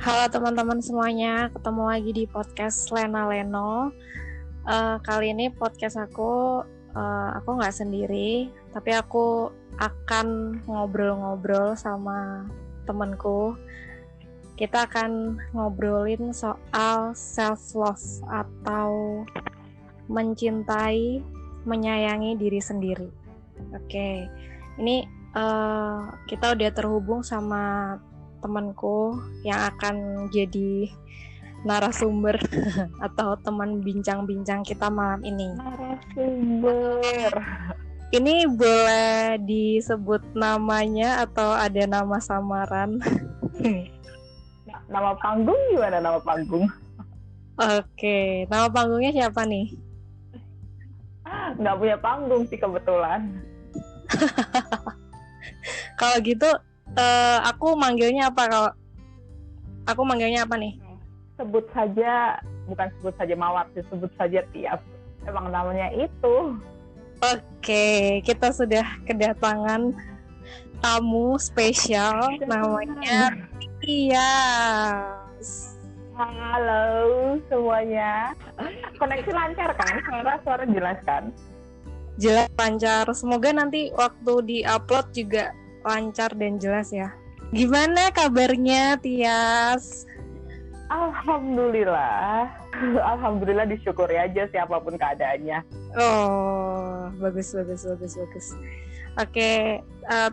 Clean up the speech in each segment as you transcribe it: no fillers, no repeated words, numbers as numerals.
Halo teman-teman semuanya, ketemu lagi di podcast Lena Leno. Kali ini podcast aku nggak sendiri, tapi aku akan ngobrol-ngobrol sama temanku. Kita akan ngobrolin soal self-love atau mencintai, menyayangi diri sendiri. Oke, ini kita udah terhubung sama temanku yang akan jadi narasumber atau teman bincang-bincang kita malam ini. Narasumber. Ini boleh disebut namanya atau ada nama samaran? Nama panggung gimana nama panggung? Oke, nama panggungnya siapa nih? Nggak punya panggung sih kebetulan. Kalau gitu aku manggilnya apa kalau aku manggilnya apa nih? Bukan sebut saja Mawar sih, sebut saja Tias. Emang namanya itu. Oke, kita sudah kedatangan tamu spesial namanya Tias. Halo semuanya. Koneksi lancar kan? Suara jelas kan? Jelas, lancar. Semoga nanti waktu di-upload juga lancar dan jelas ya. Gimana kabarnya Tias? Alhamdulillah disyukuri aja siapapun keadaannya. Oh, bagus. Oke,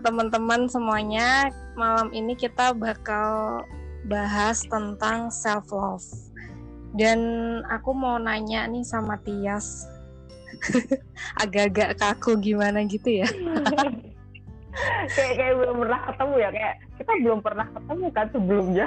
teman-teman semuanya, malam ini kita bakal bahas tentang self love. Dan aku mau nanya nih sama Tias. Agak-agak kaku gimana gitu ya. kayak belum pernah ketemu ya, kayak kita belum pernah ketemu kan sebelumnya.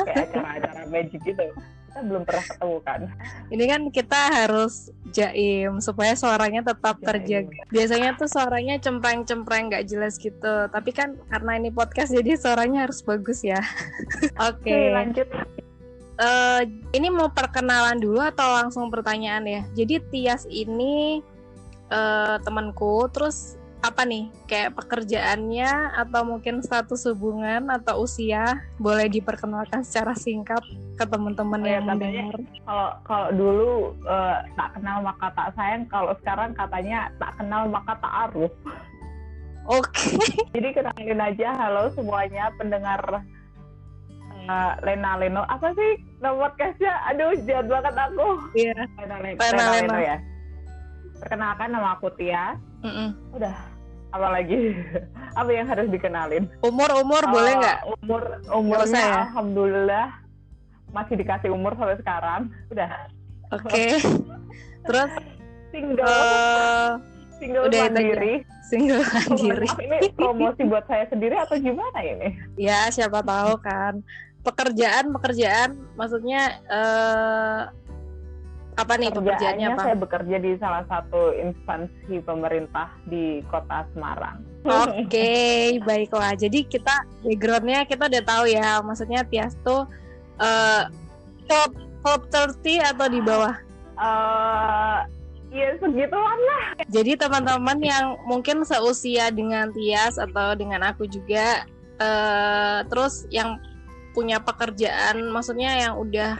Kayak acara-acara magic gitu, kita belum pernah ketemu kan. Ini kan kita harus jaim supaya suaranya tetap terjaga. Biasanya tuh suaranya cempreng-cempreng gak jelas gitu, tapi kan karena ini podcast jadi suaranya harus bagus ya. Oke, lanjut. Ini mau perkenalan dulu atau langsung pertanyaan ya? Jadi Tias ini temanku, terus apa nih, kayak pekerjaannya atau mungkin status hubungan atau usia, boleh diperkenalkan secara singkat ke teman-teman yang mendengar. Kalau dulu tak kenal maka tak sayang, kalau sekarang katanya tak kenal maka tak aruf. Oke. Jadi kenalin aja, halo semuanya pendengar Lena Leno. Apa sih nama podcastnya? Aduh, jahat banget aku. Iya. Lena Leno ya. Perkenalkan, nama aku Tia. Udah. Apalagi apa yang harus dikenalin? Umur boleh nggak? Umurnya ya? Alhamdulillah masih dikasih umur sampai sekarang. Udah. Oke. Terus single mandiri. Single mandiri. Ini promosi buat saya sendiri atau gimana ini? Ya, siapa tahu kan. Pekerjaan maksudnya apa nih pekerjaannya apa? Saya bekerja di salah satu instansi pemerintah di Kota Semarang. Oke, baiklah. Jadi kita backgroundnya kita udah tahu ya. Maksudnya Tias tuh top 30 atau di bawah? Ya segituan lah. Jadi teman-teman yang mungkin seusia dengan Tias atau dengan aku juga, terus yang punya pekerjaan, maksudnya yang udah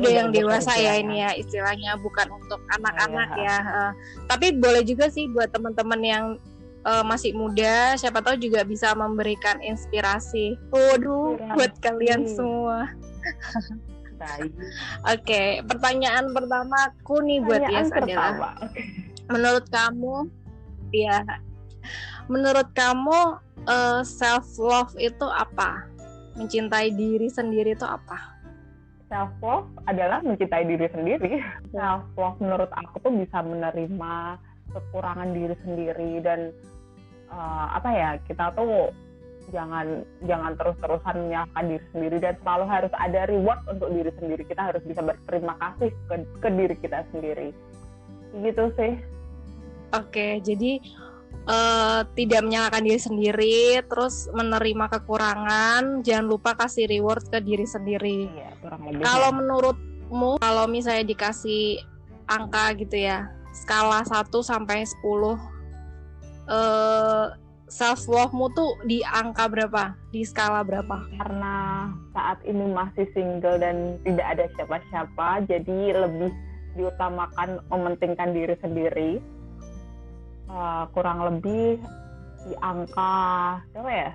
yang dewasa ya ini ya istilahnya, bukan untuk anak-anak ya. Tapi boleh juga sih buat teman-teman yang masih muda, siapa tahu juga bisa memberikan inspirasi. Waduh, buat kalian semua. Oke, pertanyaan pertamaku nih buat Tias adalah, menurut kamu self love itu apa? Mencintai diri sendiri itu apa? Self love adalah mencintai diri sendiri. Self love menurut aku tuh bisa menerima kekurangan diri sendiri dan kita tuh jangan terus-terusan menyalahkan diri sendiri dan selalu harus ada reward untuk diri sendiri. Kita harus bisa berterima kasih ke diri kita sendiri. Gitu sih. Oke, jadi tidak menyalahkan diri sendiri, terus menerima kekurangan, jangan lupa kasih reward ke diri sendiri. Iya, kalau menurutmu, kalau misalnya dikasih angka gitu ya, skala 1 sampai 10, self love-mu tuh di angka berapa? Di skala berapa? Karena saat ini masih single dan tidak ada siapa-siapa, jadi lebih diutamakan mementingkan diri sendiri. Kurang lebih di angka berapa ya?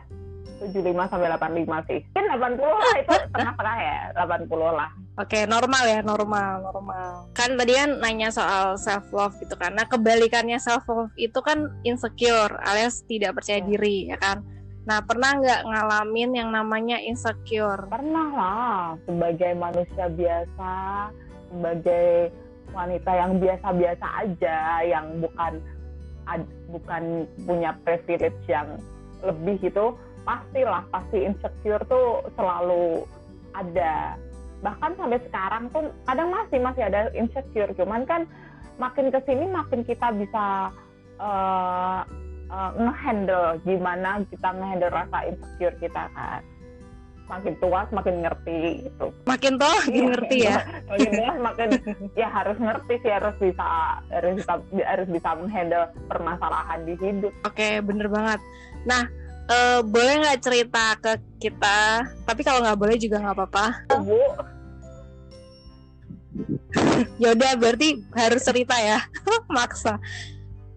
75 sampai 85 sih. Mungkin 80 lah, itu tengah-tengah ya, 80 lah. Oke, normal ya, normal. Kan tadi kan nanya soal self love gitu kan. Nah, kebalikannya self love itu kan insecure alias tidak percaya diri, ya kan? Nah, pernah nggak ngalamin yang namanya insecure? Pernah lah, sebagai manusia biasa, sebagai wanita yang biasa-biasa aja, yang bukan punya privilege yang lebih gitu, pasti insecure tuh selalu ada. Bahkan sampai sekarang pun kadang masih ada insecure, cuman kan makin kesini makin kita bisa nge-handle, gimana kita nge-handle rasa insecure kita kan. Makin tua semakin ngerti gitu. Makin tua makin ngerti ya. Makin tua makin ya harus ngerti sih, harus bisa menghandle permasalahan di hidup. Oke, bener banget. Nah, boleh nggak cerita ke kita? Tapi kalau nggak boleh juga nggak apa-apa. Bu. Yaudah, berarti harus cerita ya. Maksa.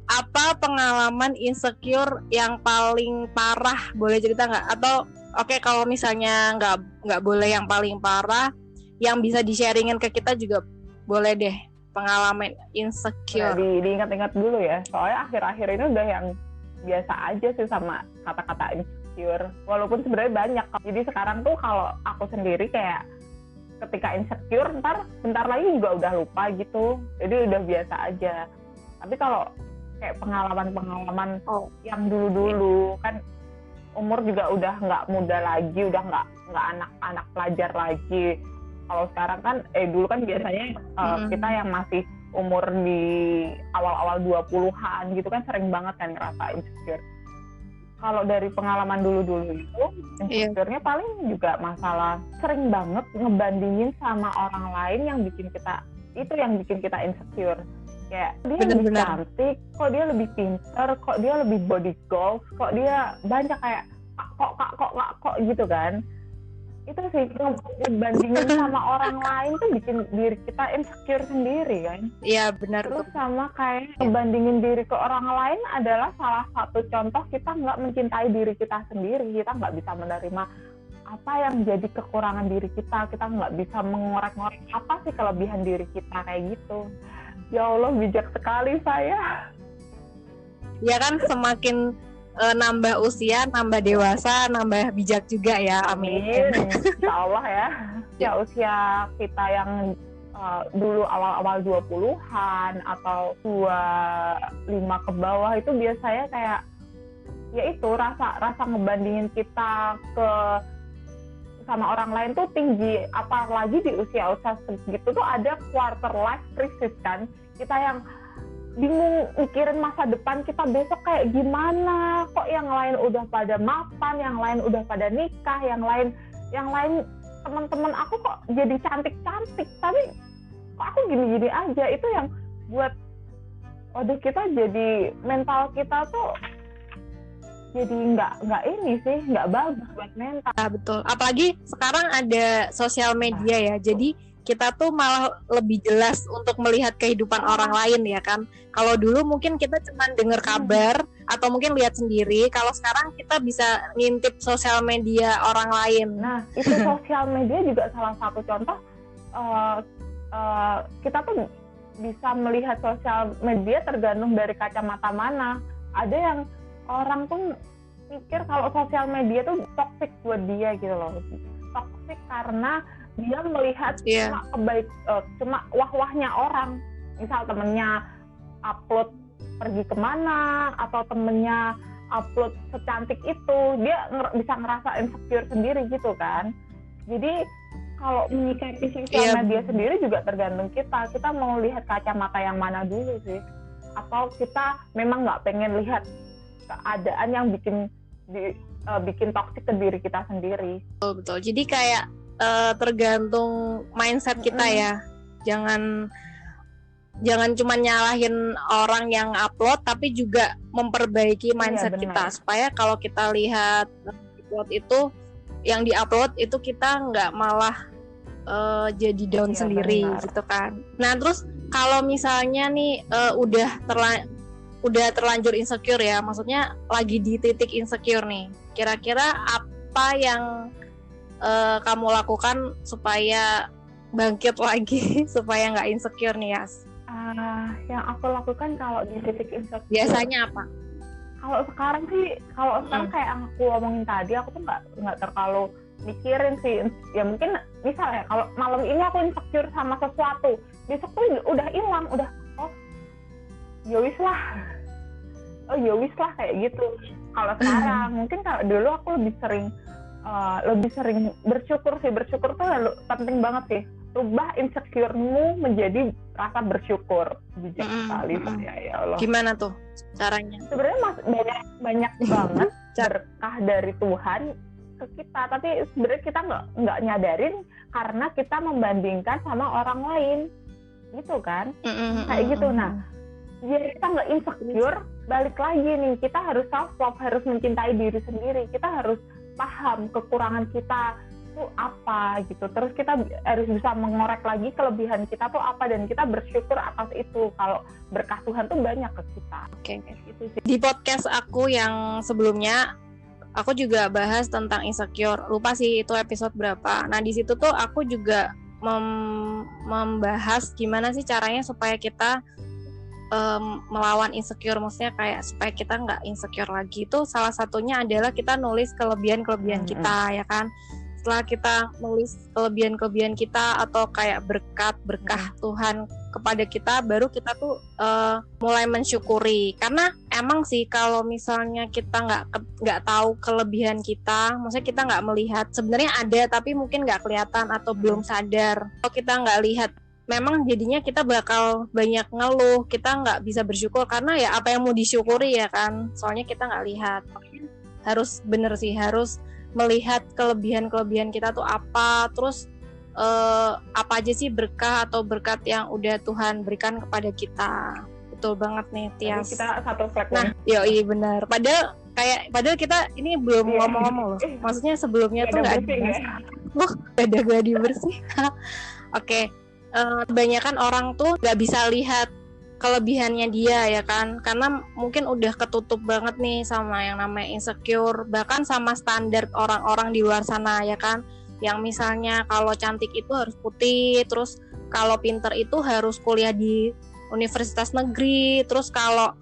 Apa pengalaman insecure yang paling parah? Boleh cerita nggak? Atau oke, kalau misalnya nggak boleh yang paling parah, yang bisa di-sharingin ke kita juga boleh deh. Pengalaman insecure. Diingat-ingat dulu ya. Soalnya akhir-akhir ini udah yang biasa aja sih sama kata-kata insecure. Walaupun sebenarnya banyak. Jadi sekarang tuh kalau aku sendiri kayak ketika insecure bentar lagi juga udah lupa gitu. Jadi udah biasa aja. Tapi kalau kayak pengalaman yang dulu-dulu kan umur juga udah nggak muda lagi, udah nggak anak-anak pelajar lagi. Kalau sekarang kan dulu kan biasanya kita yang masih umur di awal-awal 20-an gitu kan sering banget kan ngerasa insecure. Kalau dari pengalaman dulu-dulu itu insecure-nya paling juga masalah sering banget ngebandingin sama orang lain yang bikin kita insecure. Kayak dia lebih cantik, kok dia lebih pinter, kok dia lebih body goals, kok dia banyak kayak kok gitu kan. Itu sih ngebandingin sama orang lain tuh bikin diri kita insecure sendiri kan. Iya benar. Terus sama kayak ngebandingin diri ke orang lain adalah salah satu contoh kita nggak mencintai diri kita sendiri. Kita nggak bisa menerima apa yang jadi kekurangan diri kita nggak bisa mengorek-ngorek apa sih kelebihan diri kita kayak gitu. Ya Allah, bijak sekali saya. Ya kan, semakin nambah usia, nambah dewasa, nambah bijak juga ya. Amin. Insya Allah ya. Ya usia kita yang dulu awal-awal 20-an atau 25 ke bawah itu biasanya kayak ya itu rasa ngebandingin kita sama orang lain tuh tinggi, apalagi di usia-usia segitu tuh ada quarter life crisis kan. Kita yang bingung mikirin masa depan kita besok kayak gimana, kok yang lain udah pada mapan, yang lain udah pada nikah, yang lain teman-teman aku kok jadi cantik-cantik, tapi kok aku gini-gini aja. Itu yang buat kita jadi mental kita tuh jadi nggak bagus buat mental. Nah, betul. Apalagi sekarang ada sosial media ya. Jadi kita tuh malah lebih jelas untuk melihat kehidupan orang lain ya kan. Kalau dulu mungkin kita cuma dengar kabar atau mungkin lihat sendiri. Kalau sekarang kita bisa ngintip sosial media orang lain. Nah, itu sosial media juga salah satu contoh. Kita tuh bisa melihat sosial media tergantung dari kacamata mana. Ada yang orang tuh mikir kalau sosial media tuh toxic buat dia gitu loh. Toxic karena dia melihat cuma wah-wahnya orang. Misal temennya upload pergi kemana atau temennya upload secantik itu, dia bisa ngerasa insecure sendiri gitu kan. Jadi kalau menyikapi sosial media sendiri juga tergantung kita mau lihat kacamata yang mana dulu sih. Atau kita memang nggak pengen lihat keadaan yang bikin toksik ke diri kita sendiri. Betul. Jadi kayak tergantung mindset kita ya. Jangan cuma nyalahin orang yang upload, tapi juga memperbaiki mindset kita supaya kalau kita lihat upload itu yang diupload itu kita nggak malah jadi down sendiri benar. gitu kan. Nah terus kalau misalnya nih udah terlanjur insecure ya, maksudnya lagi di titik insecure nih, kira-kira apa yang kamu lakukan supaya bangkit lagi supaya nggak insecure nih Yas? Yang aku lakukan kalau di titik insecure Biasanya apa? Kalau sekarang kayak yang aku omongin tadi, aku tuh nggak terlalu mikirin sih. Ya mungkin misalnya kalau malam ini aku insecure sama sesuatu, besok tuh udah hilang, udah yowis lah kayak gitu. Kalau sekarang mungkin kalau dulu aku lebih sering bersyukur tuh penting banget sih. Rubah insecure-mu menjadi rasa bersyukur. Bijak sekali saya, ya Allah. Gimana tuh caranya? Sebenarnya banyak banget berkah dari Tuhan ke kita, tapi sebenarnya kita nggak nyadarin karena kita membandingkan sama orang lain, gitu kan? Kayak gitu. Nah, biar kita nggak insecure, balik lagi nih, kita harus self love, harus mencintai diri sendiri. Kita harus paham kekurangan kita itu apa gitu, terus kita harus bisa mengorek lagi kelebihan kita tuh apa, dan kita bersyukur atas itu kalau berkah Tuhan tuh banyak ke kita. Oke. Gitu sih. Di podcast aku yang sebelumnya aku juga bahas tentang insecure, lupa sih itu episode berapa. Nah di situ tuh aku juga membahas gimana sih caranya supaya kita melawan insecure, maksudnya kayak supaya kita nggak insecure lagi. Itu salah satunya adalah kita nulis kelebihan kita, ya kan. Setelah kita nulis kelebihan kita atau kayak berkah Tuhan kepada kita, baru kita tuh mulai mensyukuri. Karena emang sih kalau misalnya kita nggak tahu kelebihan kita, maksudnya kita nggak melihat, sebenarnya ada tapi mungkin nggak kelihatan atau belum sadar. Kalau kita nggak lihat, memang jadinya kita bakal banyak ngeluh, kita nggak bisa bersyukur karena ya apa yang mau disyukuri ya kan, soalnya kita nggak lihat. Harus melihat kelebihan kita tuh apa, terus apa aja sih berkah atau berkat yang udah Tuhan berikan kepada kita. Betul banget nih Tias. Jadi kita satu frekuensi. Nah, iya benar. Padahal kita ini belum ngomong-ngomong loh. Maksudnya sebelumnya tuh nggak ada gladi bersih. Oke. Kebanyakan orang tuh nggak bisa lihat kelebihannya dia ya kan, karena mungkin udah ketutup banget nih sama yang namanya insecure, bahkan sama standar orang-orang di luar sana ya kan, yang misalnya kalau cantik itu harus putih, terus kalau pinter itu harus kuliah di universitas negeri, terus kalau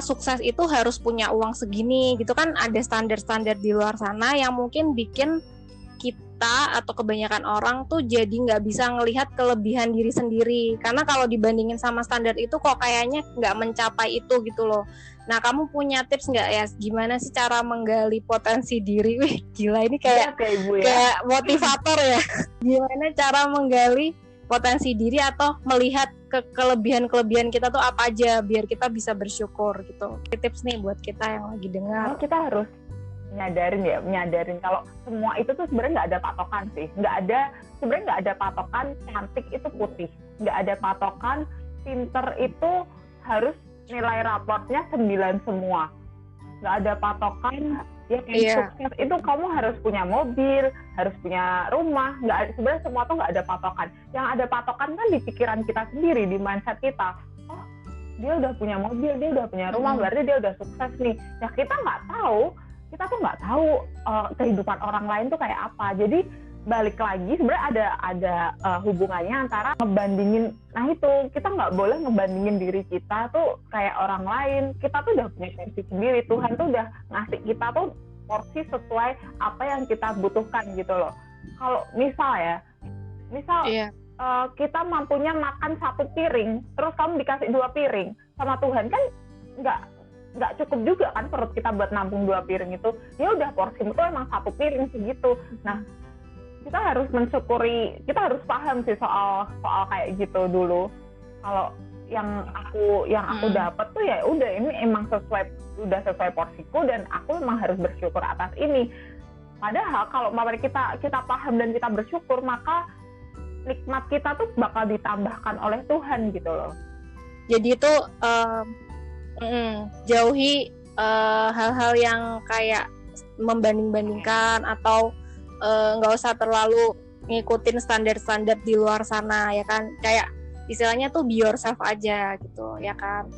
sukses itu harus punya uang segini gitu kan. Ada standar-standar di luar sana yang mungkin bikin kita atau kebanyakan orang tuh jadi nggak bisa ngelihat kelebihan diri sendiri, karena kalau dibandingin sama standar itu kok kayaknya nggak mencapai itu gitu loh. Nah kamu punya tips nggak ya, gimana sih cara menggali potensi diri? Wih gila, ini kayak motivator ya. Gimana cara menggali potensi diri atau melihat kelebihan kita tuh apa aja biar kita bisa bersyukur gitu. Tips nih buat kita yang lagi dengar. Kita harus menyadarin kalau semua itu tuh sebenarnya nggak ada patokan sih. Sebenarnya nggak ada patokan cantik itu putih, nggak ada patokan pinter itu harus nilai raportnya 9 semua, nggak ada patokan ya sukses itu kamu harus punya mobil, harus punya rumah. Sebenarnya semua tuh nggak ada patokan. Yang ada patokan kan di pikiran kita sendiri, di mindset kita. Oh dia udah punya mobil, dia udah punya rumah, berarti dia udah sukses nih. Ya kita tuh nggak tahu kehidupan orang lain tuh kayak apa. Jadi balik lagi sebenarnya ada hubungannya antara ngebandingin. Nah itu kita nggak boleh ngebandingin diri kita tuh kayak orang lain. Kita tuh udah punya porsi sendiri. Tuhan tuh udah ngasih kita tuh porsi sesuai apa yang kita butuhkan gitu loh. Kalau misal kita mampunya makan 1 piring, terus kamu dikasih 2 piring, sama Tuhan kan nggak cukup juga kan perut kita buat nampung 2 piring itu. Ya udah porsimu tuh emang 1 piring segitu. Nah kita harus mensyukuri, kita harus paham sih soal kayak gitu dulu. Kalau yang aku dapat tuh ya udah, ini emang sesuai porsiku dan aku emang harus bersyukur atas ini. Padahal kalau kita paham dan kita bersyukur, maka nikmat kita tuh bakal ditambahkan oleh Tuhan gitu loh. Jadi itu jauhi hal-hal yang kayak membanding-bandingkan atau nggak usah terlalu ngikutin standar-standar di luar sana ya kan, kayak istilahnya tuh be yourself aja gitu ya kan.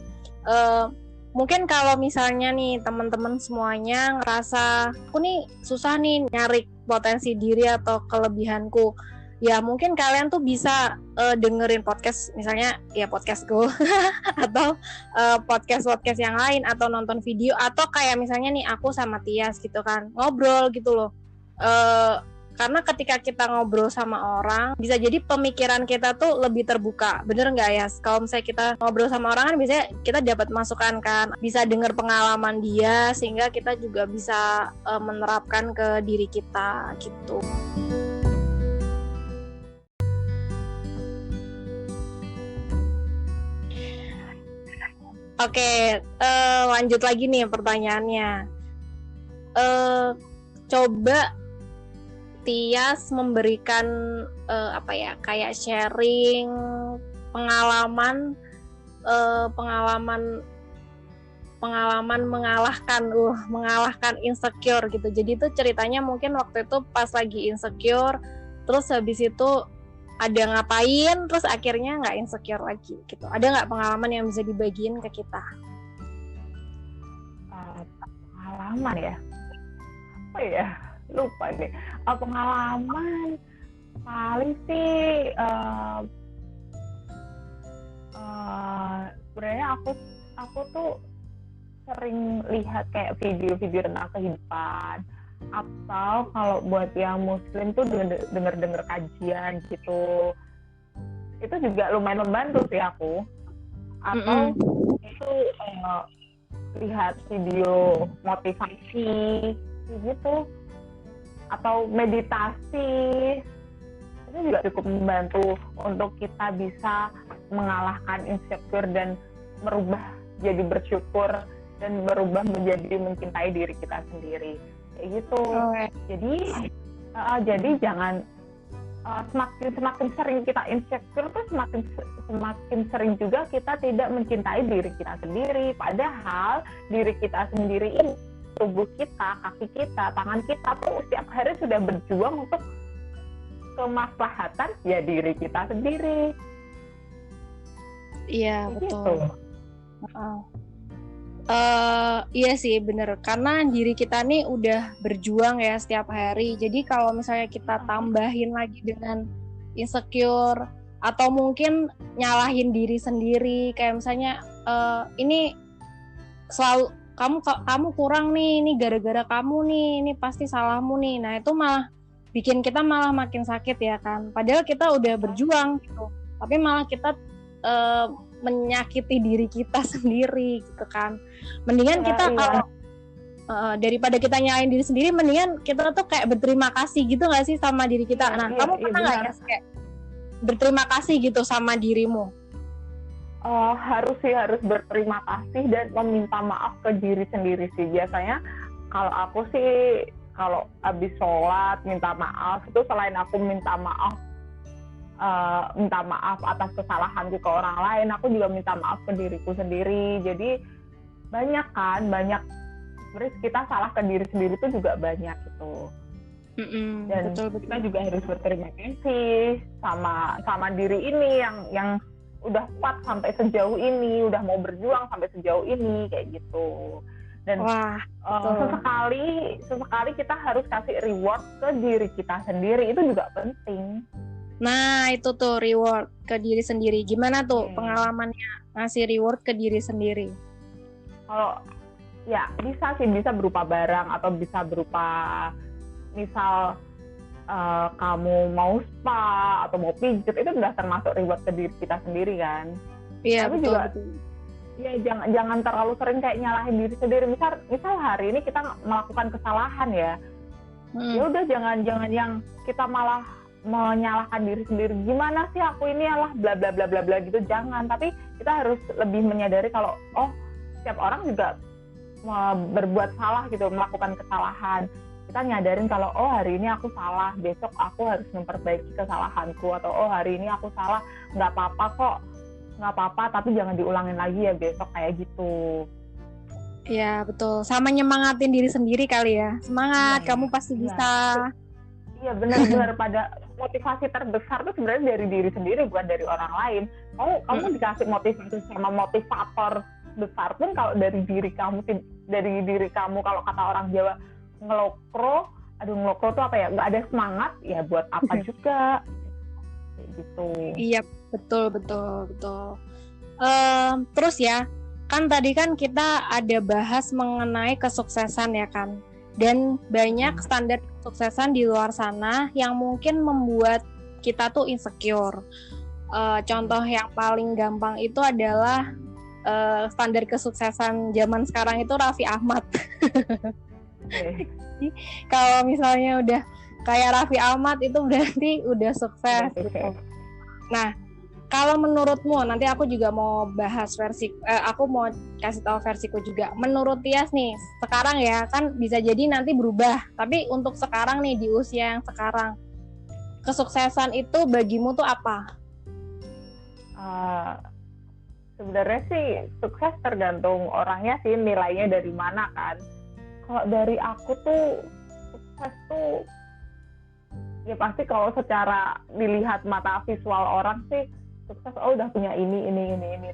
Mungkin kalau misalnya nih teman-teman semuanya ngerasa aku nih susah nih nyari potensi diri atau kelebihanku, ya mungkin kalian tuh bisa dengerin podcast, misalnya ya podcast Go atau podcast yang lain, atau nonton video, atau kayak misalnya nih aku sama Tias gitu kan ngobrol gitu loh. Karena ketika kita ngobrol sama orang, bisa jadi pemikiran kita tuh lebih terbuka, bener nggak ya? Kalau misalnya kita ngobrol sama orang kan biasanya kita dapat masukan kan, bisa dengar pengalaman dia, sehingga kita juga bisa menerapkan ke diri kita gitu. Oke, lanjut lagi nih pertanyaannya. Coba Tias memberikan kayak sharing pengalaman mengalahkan insecure gitu. Jadi itu ceritanya mungkin waktu itu pas lagi insecure, terus habis itu ada ngapain, terus akhirnya nggak insecure lagi gitu. Ada nggak pengalaman yang bisa dibagiin ke kita? Pengalaman ya? Apa ya? Lupa deh. Pengalaman paling sih sebenarnya aku tuh sering lihat kayak video-video tentang kehidupan, atau kalau buat yang muslim tuh denger kajian gitu, itu juga lumayan membantu sih aku. Atau itu lihat video motivasi gitu, atau meditasi, itu juga cukup membantu untuk kita bisa mengalahkan insecure dan merubah jadi bersyukur dan berubah menjadi mencintai diri kita sendiri kayak gitu. Jadi jangan semakin sering kita insecure tuh semakin sering juga kita tidak mencintai diri kita sendiri, padahal diri kita sendiri ini, tubuh kita, kaki kita, tangan kita tuh setiap hari sudah berjuang untuk kemaslahatan ya diri kita sendiri. Iya, betul. Iya sih, bener. Karena diri kita nih udah berjuang ya setiap hari. Jadi kalau misalnya kita tambahin lagi dengan insecure, atau mungkin nyalahin diri sendiri, kayak misalnya ini selalu kamu kurang nih, ini gara-gara kamu nih, ini pasti salahmu nih. Nah itu malah bikin kita malah makin sakit ya kan. Padahal kita udah berjuang gitu, tapi malah kita menyakiti diri kita sendiri gitu kan. Mendingan kita kalau daripada kita nyalain diri sendiri, mendingan kita tuh kayak berterima kasih gitu nggak sih sama diri kita. Nah kamu pernah nggak ya kayak berterima kasih gitu sama dirimu? Harus berterima kasih dan meminta maaf ke diri sendiri sih. Biasanya kalau aku sih, kalau habis sholat minta maaf, itu selain aku minta maaf atas kesalahanku ke orang lain, aku juga minta maaf ke diriku sendiri. Jadi banyak sebenarnya kita salah ke diri sendiri itu juga banyak gitu. Dan betul. Kita juga harus berterima kasih sama diri ini yang udah kuat sampai sejauh ini, udah mau berjuang sampai sejauh ini kayak gitu. Dan sesekali kita harus kasih reward ke diri kita sendiri, itu juga penting. Nah itu tuh reward ke diri sendiri. Gimana tuh pengalamannya ngasih reward ke diri sendiri? Kalau ya bisa berupa barang, atau bisa berupa misal kamu mau spa atau mau pijat, itu udah termasuk reward ke diri kita sendiri kan. Iya, tapi betul. Ya jangan terlalu sering kayak nyalahin diri sendiri. Misal hari ini kita melakukan kesalahan ya udah jangan yang kita malah menyalahkan diri sendiri, gimana sih aku ini, alah bla bla bla bla bla gitu, jangan. Tapi kita harus lebih menyadari kalau setiap orang juga berbuat salah gitu, melakukan kesalahan. Kita nyadarin kalau hari ini aku salah, besok aku harus memperbaiki kesalahanku, atau hari ini aku salah, nggak apa-apa, tapi jangan diulangin lagi ya besok, kayak gitu. Iya, betul. Sama nyemangatin diri sendiri kali ya. Semangat, Iya, kamu pasti iya. bisa. Iya, benar-benar pada motivasi terbesar tuh sebenarnya dari diri sendiri, bukan dari orang lain. Kamu dikasih motivasi sama motivator besar pun kalau dari diri kamu, kalau kata orang Jawa ngelokro tuh apa ya, nggak ada semangat ya, buat apa juga kayak gitu. Iya, betul. Terus ya, kan tadi kan kita ada bahas mengenai kesuksesan ya kan, dan banyak standar kesuksesan di luar sana yang mungkin membuat kita tuh insecure. Contoh yang paling gampang itu adalah standar kesuksesan zaman sekarang itu Raffi Ahmad. Kalau misalnya udah kayak Raffi Ahmad itu berarti udah sukses gitu. Nah, kalau menurutmu, nanti aku juga mau bahas aku mau kasih tahu versiku juga. Menurut Tias nih, sekarang ya kan bisa jadi nanti berubah. Tapi untuk sekarang nih, di usia yang sekarang, kesuksesan itu bagimu tuh apa? Sebenarnya sih sukses tergantung orangnya sih, nilainya dari mana kan. Kalau dari aku tuh sukses tuh ya pasti kalau secara dilihat mata visual orang sih sukses, udah punya ini.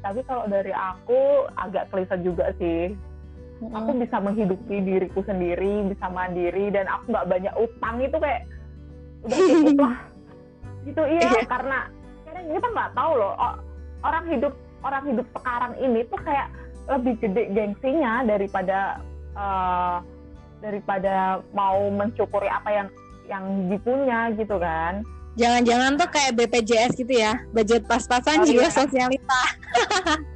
Tapi kalau dari aku agak klise juga sih. Aku bisa menghidupi diriku sendiri, bisa mandiri, dan aku nggak banyak utang, itu kayak udah cukup lah. Gitu iya, karena kita nggak tahu loh, orang hidup sekarang ini tuh kayak lebih gede gengsinya daripada mau mensyukuri apa yang dipunya gitu kan. Jangan-jangan tuh kayak BPJS gitu ya, budget pas-pasan juga sosialita.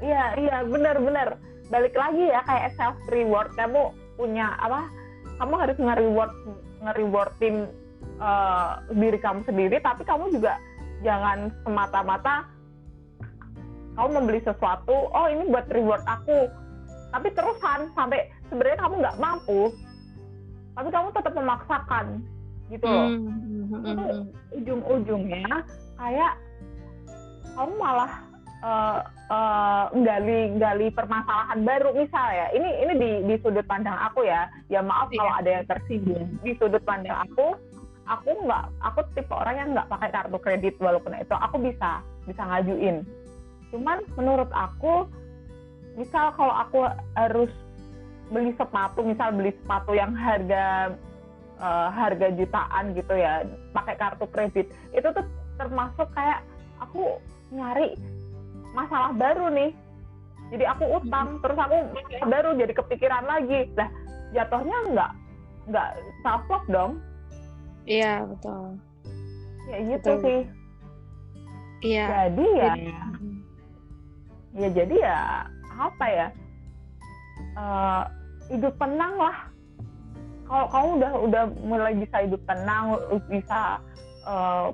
Iya, benar. Balik lagi ya, kayak self reward, kamu punya apa? Kamu harus nge-rewardin diri kamu sendiri, tapi kamu juga jangan semata-mata kamu membeli sesuatu, ini buat reward aku, tapi terusan sampai sebenarnya kamu nggak mampu, tapi kamu tetap memaksakan gitu loh. Itu ujung-ujungnya kayak kamu malah gali permasalahan baru. Misalnya ini di sudut pandang aku ya maaf kalau ada yang tersinggung. Di sudut pandang aku tipe orang yang nggak pakai kartu kredit, walaupun itu aku bisa ngajuin. Cuman menurut aku, misal kalau aku harus beli sepatu yang harga jutaan gitu ya, pakai kartu kredit, itu tuh termasuk kayak aku nyari masalah baru nih. Jadi aku utang, terus aku masalah baru, jadi kepikiran lagi. Lah, jatuhnya nggak self love dong. Iya, betul. Ya gitu betul. Sih. Iya. Jadi ya apa ya? Hidup tenang lah. Kalau kamu udah mulai bisa hidup tenang, bisa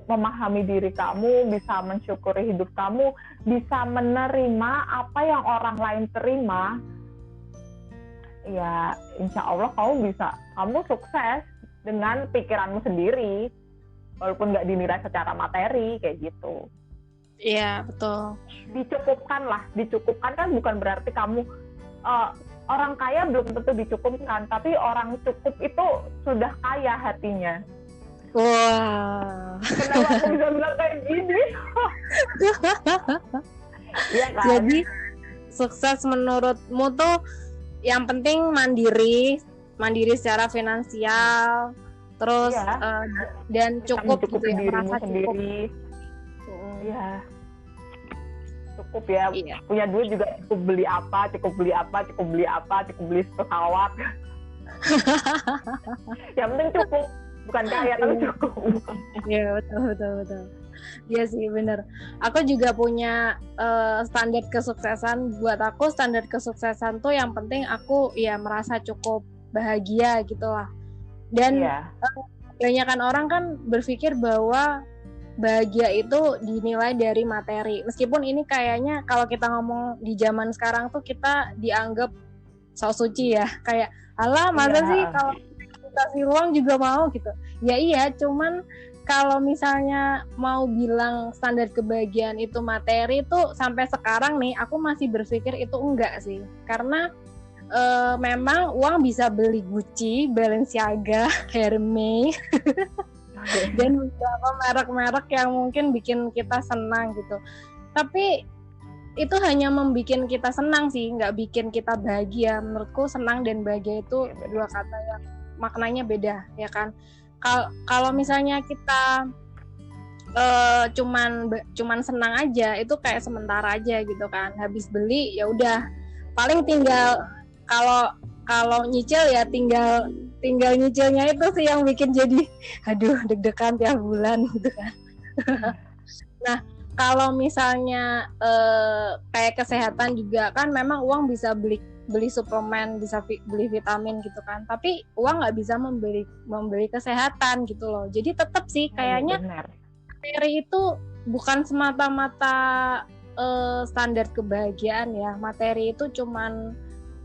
memahami diri kamu, bisa mensyukuri hidup kamu, bisa menerima apa yang orang lain terima, ya insya Allah kamu sukses dengan pikiranmu sendiri, walaupun nggak dinilai secara materi kayak gitu. Iya, betul. Dicukupkan kan bukan berarti kamu orang kaya belum tentu dicukupkan, tapi orang cukup itu sudah kaya hatinya. Wah. Kenapa aku bisa bilang kayak gini? Iya kan? Jadi sukses menurutmu tuh yang penting mandiri secara finansial, terus dan cukup gitu ya, merasa sendiri. Iya. Cukup ya. Iya. Punya duit juga cukup beli pesawat. Yang penting cukup, bukan kaya tapi cukup. Iya, betul. Iya sih, benar. Aku juga punya standar kesuksesan. Buat aku standar kesuksesan tuh yang penting aku ya merasa cukup bahagia gitulah. Dan kebanyakan orang kan berpikir bahwa bahagia itu dinilai dari materi. Meskipun ini kayaknya kalau kita ngomong di zaman sekarang tuh kita dianggap sok suci ya. Kayak, alah masa sih kalau kasih uang juga mau gitu. Ya iya, cuman kalau misalnya mau bilang standar kebahagiaan itu materi tuh sampai sekarang nih aku masih berpikir itu enggak sih. Karena memang uang bisa beli Gucci, Balenciaga, Hermes dan beberapa merek-merek yang mungkin bikin kita senang gitu. Tapi itu hanya membikin kita senang sih, nggak bikin kita bahagia. Menurutku senang dan bahagia itu dua kata yang maknanya beda, ya kan? Kalau misalnya kita cuman senang aja, itu kayak sementara aja gitu kan. Habis beli ya udah, paling tinggal kalau nyicil ya tinggal nyicilnya itu sih yang bikin jadi aduh deg-degan tiap bulan gitu kan. Nah, kalau misalnya kayak kesehatan juga kan memang uang bisa beli suplemen, bisa beli vitamin gitu kan. Tapi uang nggak bisa membeli kesehatan gitu loh. Jadi tetap sih kayaknya materi itu bukan semata-mata standar kebahagiaan ya. Materi itu cuman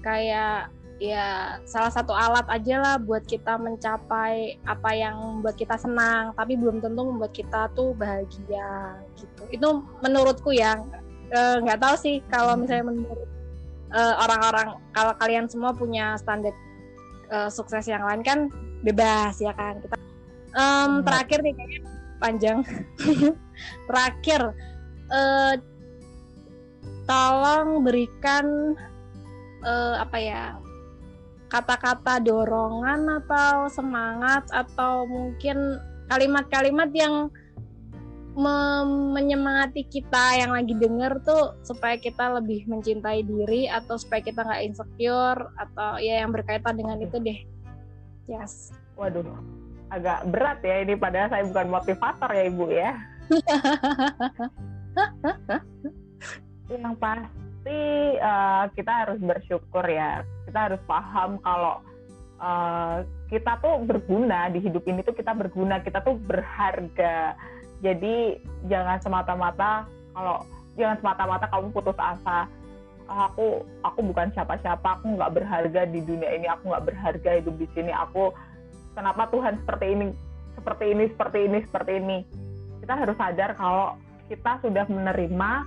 kayak ya salah satu alat aja lah buat kita mencapai apa yang membuat kita senang, tapi belum tentu membuat kita tuh bahagia gitu. Itu menurutku ya. Nggak tahu sih kalau misalnya menurut orang-orang, kalau kalian semua punya standar sukses yang lain kan bebas ya kan. Kita terakhir nih kayaknya panjang. Terakhir tolong berikan kata-kata dorongan atau semangat atau mungkin kalimat-kalimat yang menyemangati kita yang lagi denger tuh supaya kita lebih mencintai diri atau supaya kita nggak insecure atau ya yang berkaitan dengan itu deh. Yes. Waduh, agak berat ya ini, padahal saya bukan motivator ya Ibu ya. Yang pasti kita harus bersyukur ya. Kita harus paham kalau kita tuh berguna di hidup ini, tuh kita berguna, kita tuh berharga. Jadi jangan semata-mata kamu putus asa. Aku bukan siapa-siapa, aku nggak berharga di dunia ini, aku nggak berharga hidup di sini. Kenapa Tuhan seperti ini? Kita harus sadar kalau kita sudah menerima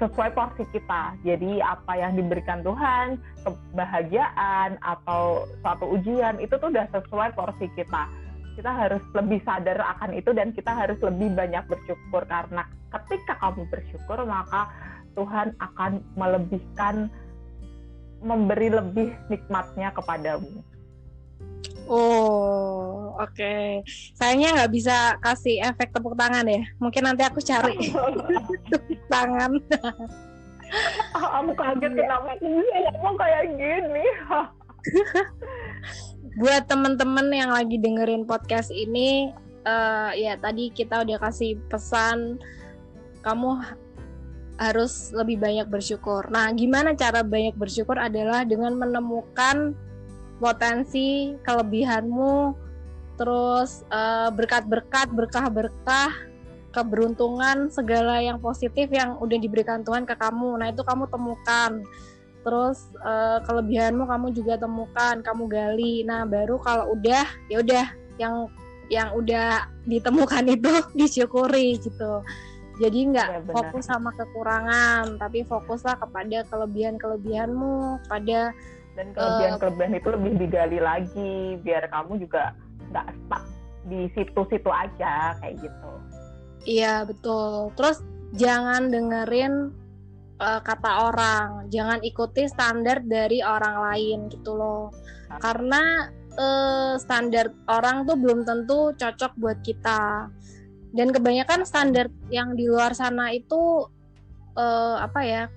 sesuai porsi kita. Jadi apa yang diberikan Tuhan, kebahagiaan atau suatu ujian, itu tuh udah sesuai porsi kita. Kita harus lebih sadar akan itu dan kita harus lebih banyak bersyukur, karena ketika kamu bersyukur maka Tuhan akan memberi lebih nikmatnya kepadamu. Oh, oke. Sayangnya nggak bisa kasih efek tepuk tangan ya. Mungkin nanti aku cari tepuk tangan. Aku kaget kenapa aku bisa ngomong kayak gini. Buat teman-teman yang lagi dengerin podcast ini, ya tadi kita udah kasih pesan kamu harus lebih banyak bersyukur. Nah, gimana cara banyak bersyukur adalah dengan menemukan potensi, kelebihanmu, terus berkat-berkat, berkah-berkah, keberuntungan, segala yang positif yang udah diberikan Tuhan ke kamu. Nah, itu kamu temukan. Terus kelebihanmu kamu juga temukan, kamu gali. Nah, baru kalau udah, ya udah yang udah ditemukan itu disyukuri gitu. Jadi nggak fokus sama kekurangan, tapi fokuslah kepada kelebihan-kelebihanmu, pada dan kelebihan-kelebihan itu lebih digali lagi biar kamu juga nggak stuck di situ-situ aja kayak gitu. Iya betul. Terus jangan dengerin kata orang, jangan ikuti standar dari orang lain gitu loh. Karena standar orang tuh belum tentu cocok buat kita. Dan kebanyakan standar yang di luar sana itu kayak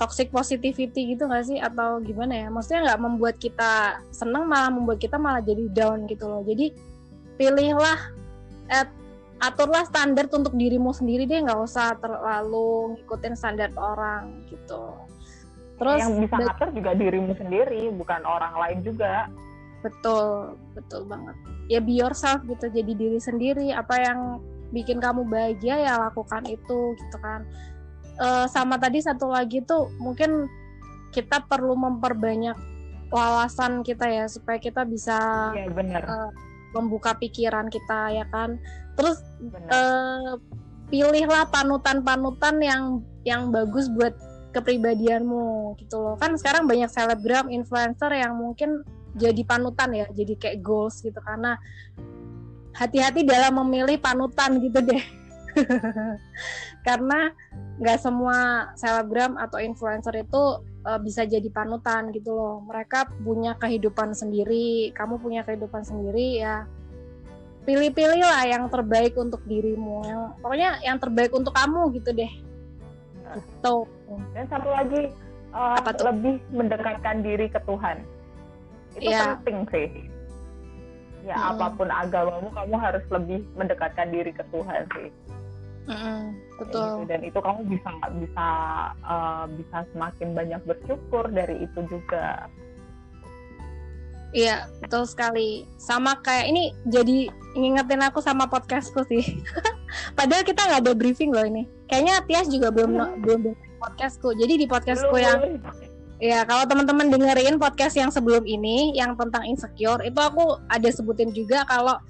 toxic positivity gitu nggak sih, atau gimana ya? Maksudnya nggak membuat kita senang, malah membuat kita malah jadi down gitu loh. Jadi pilihlah, aturlah standar untuk dirimu sendiri deh, nggak usah terlalu ngikutin standar orang gitu. Terus yang bisa ngatur juga dirimu sendiri, bukan orang lain juga. Betul banget. Ya be yourself gitu, jadi diri sendiri. Apa yang bikin kamu bahagia ya lakukan itu gitu kan. Sama tadi satu lagi tuh mungkin kita perlu memperbanyak wawasan kita ya supaya kita bisa membuka pikiran kita ya kan. Terus pilihlah panutan-panutan yang yang bagus buat kepribadianmu gitu loh. Kan sekarang banyak selebgram, influencer yang mungkin jadi panutan ya, jadi kayak goals gitu. Karena hati-hati dalam memilih panutan gitu deh. Karena nggak semua selebgram atau influencer itu bisa jadi panutan gitu loh. Mereka punya kehidupan sendiri, kamu punya kehidupan sendiri ya. Pilih-pilih lah yang terbaik untuk dirimu, pokoknya yang terbaik untuk kamu gitu deh. Gitu. Dan satu lagi, lebih mendekatkan diri ke Tuhan. Itu penting sih. Ya apapun agamamu, kamu harus lebih mendekatkan diri ke Tuhan sih. Betul. Gitu. Dan itu kamu bisa semakin banyak bersyukur dari itu juga. Iya, betul sekali. Sama kayak ini jadi ngingetin aku sama podcastku sih. Padahal kita nggak ada briefing loh ini. Kayaknya Tias juga belum podcastku. Jadi di podcastku ya, kalau teman-teman dengerin podcast yang sebelum ini, yang tentang insecure, itu aku ada sebutin juga kalau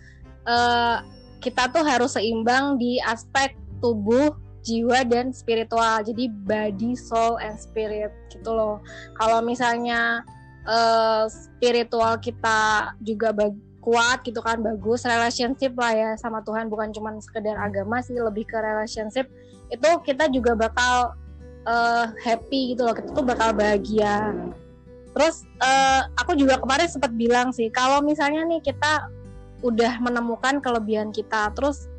kita tuh harus seimbang di aspek tubuh, jiwa, dan spiritual. Jadi body, soul, and spirit gitu loh. Kalau misalnya spiritual kita juga kuat gitu kan, bagus, relationship lah ya sama Tuhan, bukan cuma sekedar agama sih, lebih ke relationship, itu kita juga bakal happy gitu loh, kita tuh bakal bahagia. Terus aku juga kemarin sempat bilang sih, kalau misalnya nih kita udah menemukan kelebihan kita, terus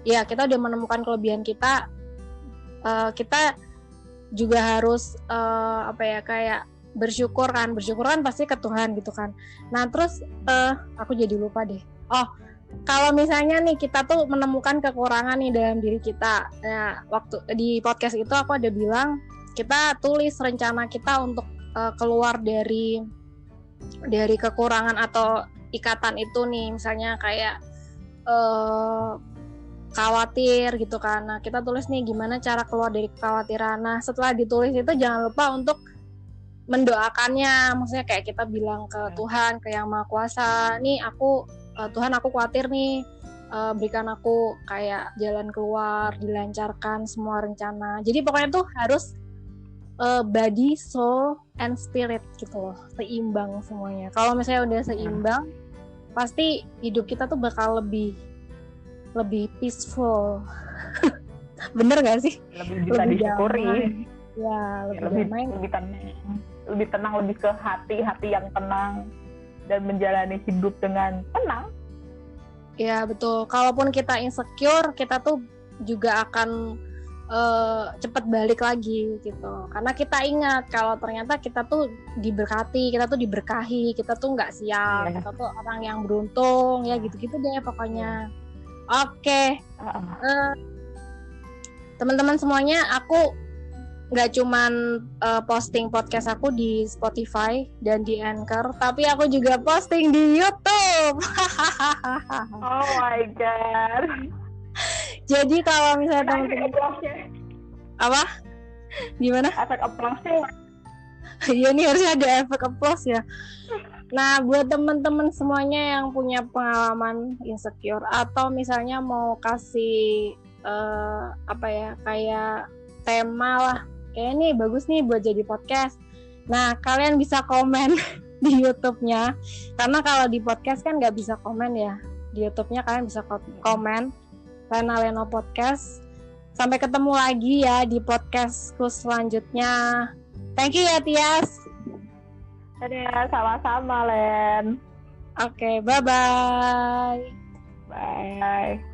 kita udah menemukan kelebihan kita, kita juga harus kayak bersyukur kan pasti ke Tuhan gitu kan. Nah terus aku jadi lupa deh. Kalau misalnya nih kita tuh menemukan kekurangan nih dalam diri kita, nah waktu di podcast itu aku ada bilang kita tulis rencana kita untuk keluar dari kekurangan atau ikatan itu nih, misalnya kayak khawatir gitu kan. Nah kita tulis nih gimana cara keluar dari kekhawatiran. Nah setelah ditulis itu jangan lupa untuk mendoakannya, maksudnya kayak kita bilang ke Tuhan, ke Yang Maha Kuasa, nih Tuhan aku khawatir nih, berikan aku kayak jalan keluar, dilancarkan semua rencana. Jadi pokoknya tuh harus body, soul, and spirit gitu loh, seimbang semuanya. Kalau misalnya udah seimbang, pasti hidup kita tuh bakal lebih peaceful. Bener gak sih? Lebih bisa disyukuri. Ya, lebih tenang, lebih ke hati yang tenang dan menjalani hidup dengan tenang. Ya betul. Kalaupun kita insecure, kita tuh juga akan cepat balik lagi gitu. Karena kita ingat kalau ternyata kita tuh diberkati, kita tuh diberkahi, kita tuh nggak sial, kita tuh orang yang beruntung, ya gitu-gitu deh pokoknya. Oke. Teman-teman semuanya, aku nggak cuman posting podcast aku di Spotify dan di Anchor, tapi aku juga posting di YouTube. Oh my god. Jadi kalau misalnya teman-teman apa? Gimana? Efek applause-nya. Iya nih harusnya ada efek applause ya. Nah buat teman-teman semuanya yang punya pengalaman insecure atau misalnya mau kasih kayak tema lah, kayak nih bagus nih buat jadi podcast. Nah kalian bisa komen di YouTube-nya, karena kalau di podcast kan nggak bisa komen ya. Di YouTube-nya kalian bisa komen Lena Leno Podcast. Sampai ketemu lagi ya di podcastku selanjutnya. Thank you ya Tias. Dadah, sama-sama Len. Oke, bye-bye. Bye.